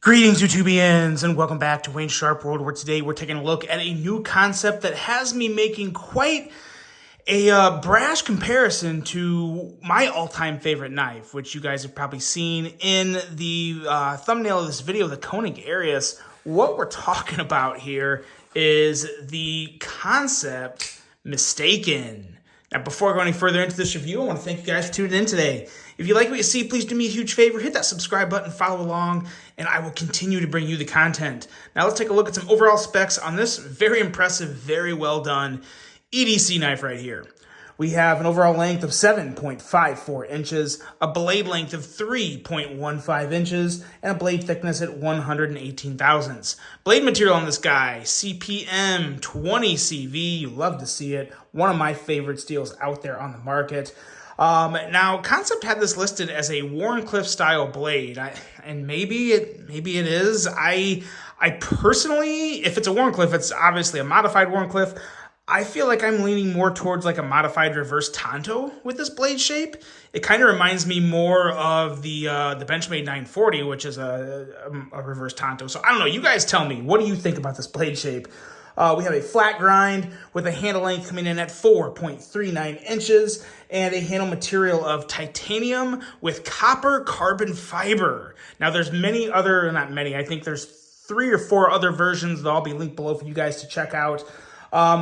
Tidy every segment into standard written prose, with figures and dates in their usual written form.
Greetings, YouTubians, and welcome back to Wayne Sharp World, where today we're taking a look at a new concept that has me making quite a brash comparison to my all-time favorite knife, which you guys have probably seen in the thumbnail of this video, the Koenig Arius. What we're talking about here is the Kansept Mistaken. Now, before I go any further into this review, I want to thank you guys for tuning in today. If you like what you see, please do me a huge favor, hit that subscribe button, follow along, and I will continue to bring you the content. Now let's take a look at some overall specs on this very impressive, very well done EDC knife right here. We have an overall length of 7.54 inches, a blade length of 3.15 inches, and a blade thickness at 118 thousandths. Blade material on this guy, CPM 20 CV, you love to see it. One of my favorite steels out there on the market. Now, Kansept had this listed as a Wharncliffe style blade, and maybe it is. I personally, if it's a Wharncliffe, it's obviously a modified Wharncliffe. I feel like I'm leaning more towards like a modified reverse Tanto with this blade shape. It kind of reminds me more of the Benchmade 940, which is a reverse Tanto. So I don't know. You guys tell me. What do you think about this blade shape? We have a flat grind with a handle length coming in at 4.39 inches and a handle material of titanium with copper carbon fiber. Now, there's many other, not many, I think there's 3 or 4 other versions that I'll be linked below for you guys to check out.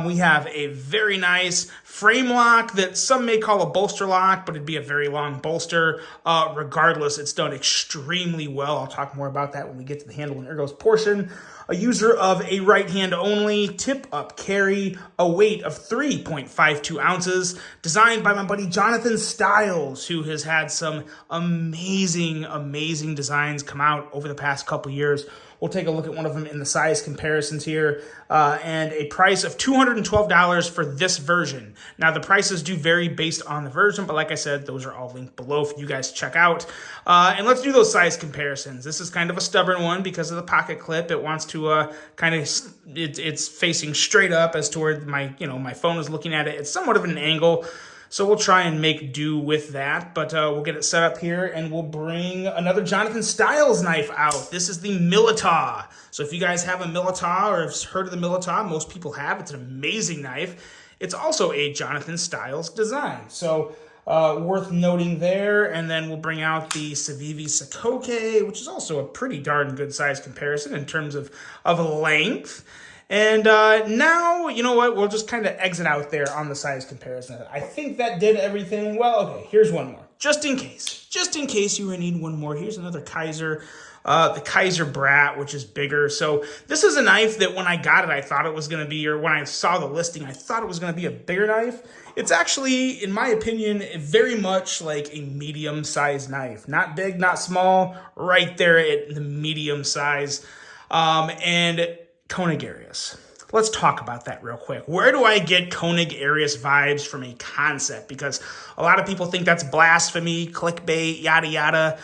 We have a very nice frame lock that some may call a bolster lock, but it'd be a very long bolster. Regardless, it's done extremely well. I'll talk more about that when we get to the handle and ergos portion. A user of a right hand only, tip up carry, a weight of 3.52 ounces, designed by my buddy Jonathan Stiles, who has had some amazing designs come out over the past couple years. We'll take a look at one of them in the size comparisons here, and a price of $212 for this version. Now, the prices do vary based on the version, but like I said, those are all linked below for you guys to check out. And let's do those size comparisons. This is kind of a stubborn one because of the pocket clip. It wants to it's facing straight up as toward my phone is looking at it. It's somewhat of an angle. So we'll try and make do with that, but we'll get it set up here, and we'll bring another Jonathan Stiles knife out. This is the Militaw. So if you guys have a Militaw or have heard of the Militaw, most people have. It's an amazing knife. It's also a Jonathan Stiles design. So worth noting there, and then we'll bring out the Civivi Sikoke, which is also a pretty darn good size comparison in terms of length. And now, you know what, we'll just kind of exit out there on the size comparison. I think that did everything. Well, okay, here's one more. Just in case you need one more, here's another Kaiser, the Kaiser Brat, which is bigger. So this is a knife that when I got it, I thought it was going to be, or when I saw the listing, I thought it was going to be a bigger knife. It's actually, in my opinion, very much like a medium-sized knife. Not big, not small, right there at the medium size. And Koenig Arius. Let's talk about that real quick. Where do I get Koenig Arius vibes from a Kansept? Because a lot of people think that's blasphemy, clickbait, yada yada.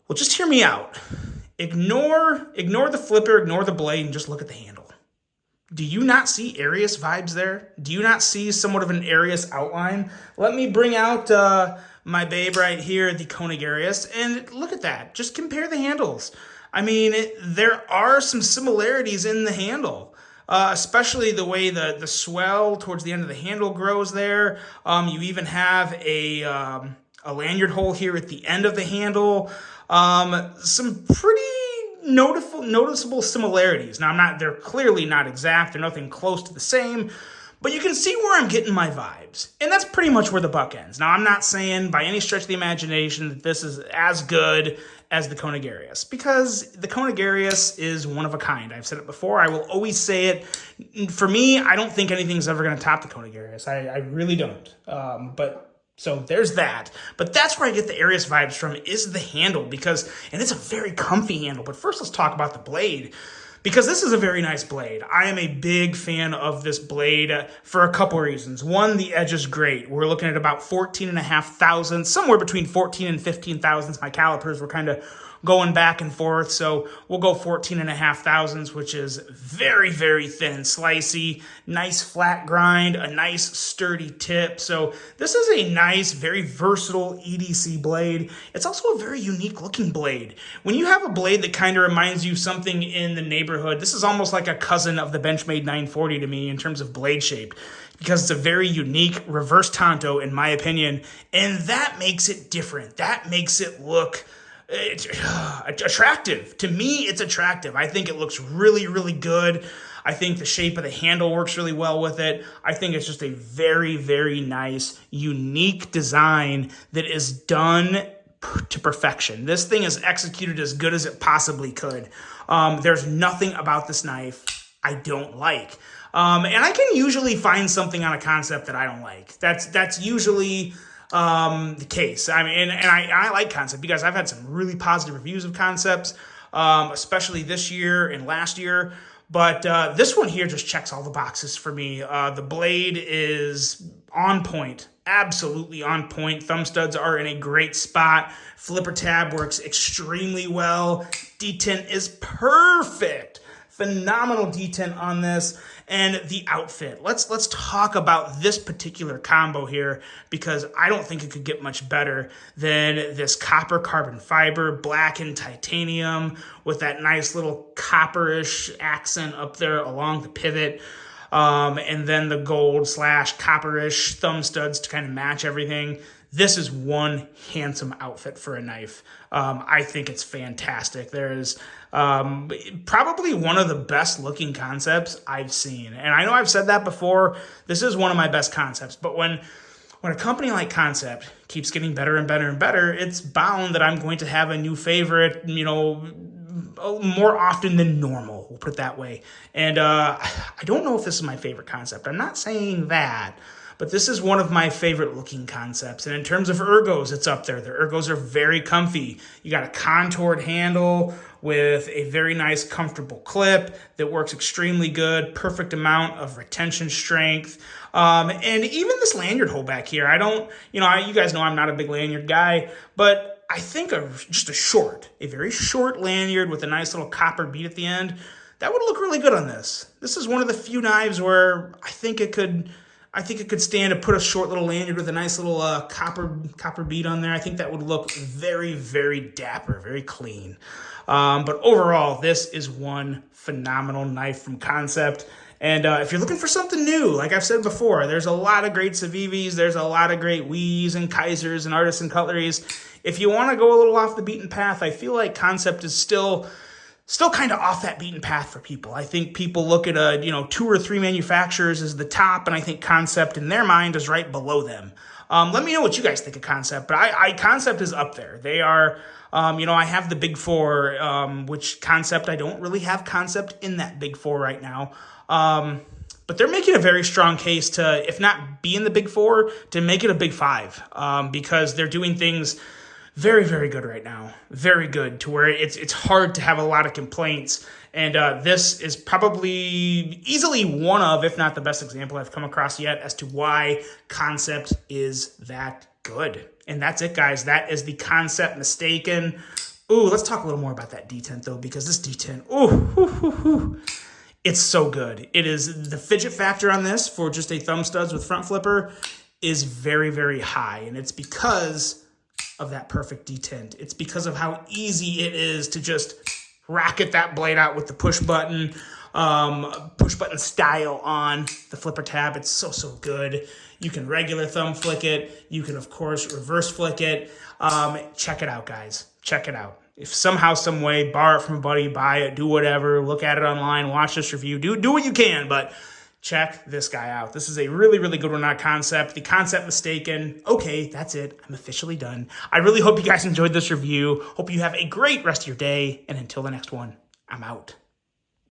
Well, just hear me out. Ignore the flipper, ignore the blade, and just look at the handle. Do you not see Arius vibes there? Do you not see somewhat of an Arius outline? Let me bring out my babe right here, the Koenig Arius, and look at that. Just compare the handles. I mean, there are some similarities in the handle, especially the way the swell towards the end of the handle grows there. You even have a lanyard hole here at the end of the handle. Some pretty noticeable similarities. Now, they're clearly not exact. They're nothing close to the same. But you can see where I'm getting my vibes. And that's pretty much where the buck ends. Now, I'm not saying by any stretch of the imagination that this is as good as the Koenig Arius, because the Koenig Arius is one of a kind. I've said it before. I will always say it. For me, I don't think anything's ever going to top the Koenig Arius. I really don't. So there's that. But that's where I get the Arius vibes from, is the handle, and it's a very comfy handle. But first, let's talk about the blade, because this is a very nice blade. I am a big fan of this blade for a couple reasons. One, the edge is great. We're looking at about 14.5 thousandths, somewhere between 14 and 15 thousandths. My calipers were kind of going back and forth. So we'll go 14.5 thousandths, which is very, very thin and slicey, nice flat grind, a nice sturdy tip. So this is a nice, very versatile EDC blade. It's also a very unique looking blade. When you have a blade that kind of reminds you something in the neighborhood, this is almost like a cousin of the Benchmade 940 to me in terms of blade shape, because it's a very unique reverse tanto in my opinion, and that makes it different. That makes it look attractive. To me, it's attractive. I think it looks really, really good. I think the shape of the handle works really well with it. I think it's just a very, very nice, unique design that is done to perfection. This thing is executed as good as it possibly could. There's nothing about this knife I don't like. And I can usually find something on a Kansept that I don't like. That's usually the case. I mean, and I like Kansept because I've had some really positive reviews of Kansepts, especially this year and last year. But this one here just checks all the boxes for me. The blade is on point, absolutely on point. Thumb studs are in a great spot. Flipper tab works extremely well. Detent is perfect. Phenomenal detent on this. And the outfit. Let's talk about this particular combo here, because I don't think it could get much better than this copper carbon fiber, blackened titanium with that nice little copperish accent up there along the pivot. And then the gold / copperish thumb studs to kind of match everything. This is one handsome outfit for a knife. I think it's fantastic. There is probably one of the best looking Kansepts I've seen. And I know I've said that before. This is one of my best Kansepts. But when a company like Kansept keeps getting better and better and better, it's bound that I'm going to have a new favorite, more often than normal. We'll put it that way. And I don't know if this is my favorite Kansept. I'm not saying that. But this is one of my favorite looking Kansepts. And in terms of ergos, it's up there. The ergos are very comfy. You got a contoured handle with a very nice, comfortable clip that works extremely good. Perfect amount of retention strength. And even this lanyard hole back here, you guys know I'm not a big lanyard guy, but I think just a very short lanyard with a nice little copper bead at the end, that would look really good on this. This is one of the few knives where I think it could stand to put a short little lanyard with a nice little copper bead on there. I think that would look very, very dapper, very clean. But overall, this is one phenomenal knife from Kansept. And if you're looking for something new, like I've said before, there's a lot of great Civivis, there's a lot of great Wies and Kaisers and Artisan cutleries. If you want to go a little off the beaten path, I feel like Kansept is still kind of off that beaten path for people. I think people look at 2 or 3 manufacturers as the top, and I think Kansept in their mind is right below them. Let me know what you guys think of Kansept, but Kansept is up there. They are, I have the big 4, which Kansept, I don't really have Kansept in that big 4 right now. But they're making a very strong case to, if not be in the big 4, to make it a big 5, because they're doing things very, very good right now. Very good, to where it's hard to have a lot of complaints. And this is probably easily one of, if not the best example I've come across yet as to why Kansept is that good. And that's it, guys. That is the Kansept Mistaken. Ooh, let's talk a little more about that detent, though, because this detent, it's so good. It is, the fidget factor on this for just a thumb studs with front flipper is very, very high. And it's because of that perfect detent. It's because of how easy it is to just racket that blade out with the push button style on the flipper tab. It's so, so good. You can regular thumb flick it. You can, of course, reverse flick it. Check it out, guys. Check it out. If somehow, some way, borrow it from a buddy, buy it, do whatever, look at it online, watch this review, do what you can, but check this guy out. This is a really, really good one on Kansept. The Kansept Mistaken. Okay, that's it. I'm officially done. I really hope you guys enjoyed this review. Hope you have a great rest of your day. And until the next one, I'm out.